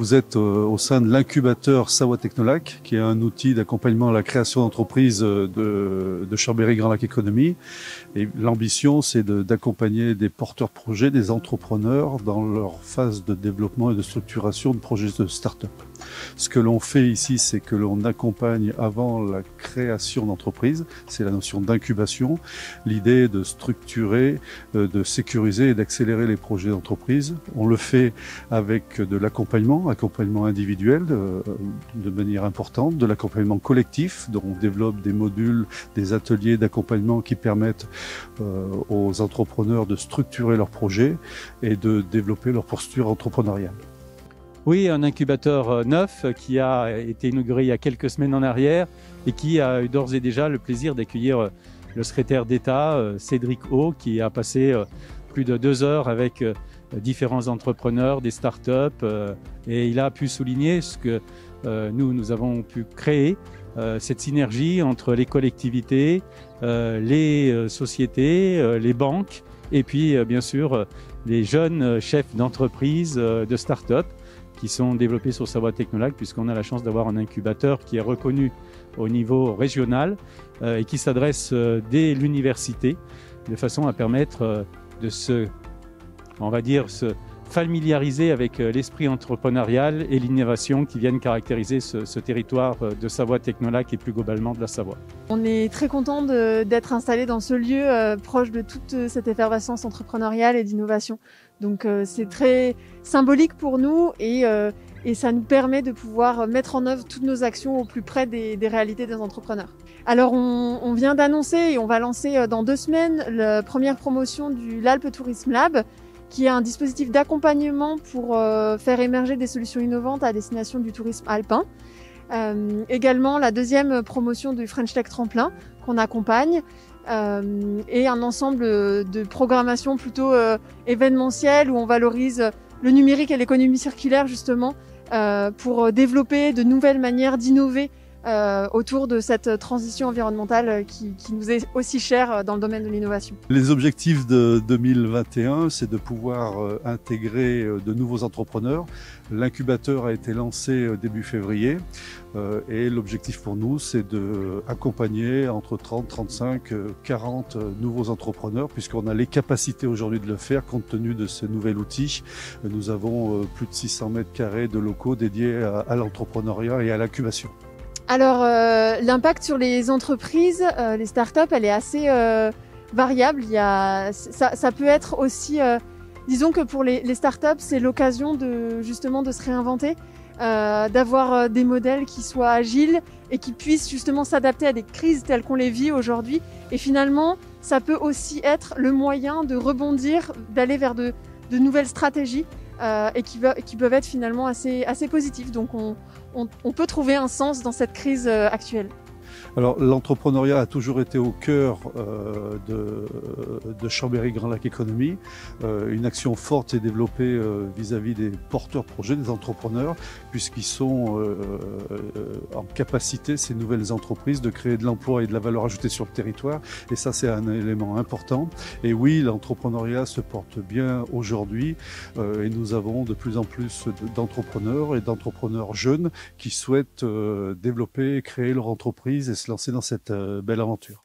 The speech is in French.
vous êtes au sein de l'incubateur Savoie Technolac, qui est un outil d'accompagnement à la création d'entreprises de Chambéry Grand Lac Économie. Et l'ambition, c'est d'accompagner des porteurs de projets, des entrepreneurs dans leur phase de développement et de structuration de projets de start-up. Ce que l'on fait ici, c'est que l'on accompagne avant la création d'entreprise, c'est la notion d'incubation, l'idée de structurer, de sécuriser et d'accélérer les projets d'entreprise. On le fait avec de l'accompagnement individuel de manière importante, de l'accompagnement collectif, dont on développe des modules, des ateliers d'accompagnement qui permettent aux entrepreneurs de structurer leurs projets et de développer leur posture entrepreneuriale. Oui, un incubateur neuf qui a été inauguré il y a quelques semaines en arrière et qui a eu d'ores et déjà le plaisir d'accueillir le secrétaire d'État, Cédric O, qui a passé plus de 2 heures avec différents entrepreneurs, des startups, et il a pu souligner ce que nous avons pu créer, cette synergie entre les collectivités, les sociétés, les banques et puis bien sûr les jeunes chefs d'entreprise, de start-up qui sont développés sur Savoie Technolac, puisqu'on a la chance d'avoir un incubateur qui est reconnu au niveau régional et qui s'adresse dès l'université de façon à permettre de se familiariser avec l'esprit entrepreneurial et l'innovation qui viennent caractériser ce territoire de Savoie Technolac et plus globalement de la Savoie. On est très content d'être installé dans ce lieu proche de toute cette effervescence entrepreneuriale et d'innovation. Donc c'est très symbolique pour nous et ça nous permet de pouvoir mettre en œuvre toutes nos actions au plus près des réalités des entrepreneurs. Alors on vient d'annoncer et on va lancer dans 2 semaines la première promotion du l'Alpe Tourisme Lab, qui est un dispositif d'accompagnement pour faire émerger des solutions innovantes à destination du tourisme alpin. Également la 2e promotion du French Tech Tremplin qu'on accompagne et un ensemble de programmations plutôt événementielles où on valorise le numérique et l'économie circulaire justement pour développer de nouvelles manières d'innover autour de cette transition environnementale qui nous est aussi chère dans le domaine de l'innovation. Les objectifs de 2021, c'est de pouvoir intégrer de nouveaux entrepreneurs. L'incubateur a été lancé début février et l'objectif pour nous, c'est d'accompagner entre 30, 35, 40 nouveaux entrepreneurs, puisqu'on a les capacités aujourd'hui de le faire compte tenu de ce nouvel outil. Nous avons plus de 600 mètres carrés de locaux dédiés à l'entrepreneuriat et à l'incubation. Alors l'impact sur les entreprises, les startups, elle est assez variable. Ça peut être aussi, disons que pour les startups, c'est l'occasion justement de se réinventer, d'avoir des modèles qui soient agiles et qui puissent justement s'adapter à des crises telles qu'on les vit aujourd'hui. Et finalement, ça peut aussi être le moyen de rebondir, d'aller vers de nouvelles stratégies et qui peuvent être finalement assez positives. Donc on peut trouver un sens dans cette crise actuelle. Alors l'entrepreneuriat a toujours été au cœur de Chambéry Grand Lac Économie. Une action forte est développée vis-à-vis des porteurs de projets, des entrepreneurs, puisqu'ils sont en capacité, ces nouvelles entreprises, de créer de l'emploi et de la valeur ajoutée sur le territoire. Et ça, c'est un élément important. Et oui, l'entrepreneuriat se porte bien aujourd'hui et nous avons de plus en plus d'entrepreneurs et d'entrepreneurs jeunes qui souhaitent développer et créer leur entreprise et se lancer dans cette belle aventure.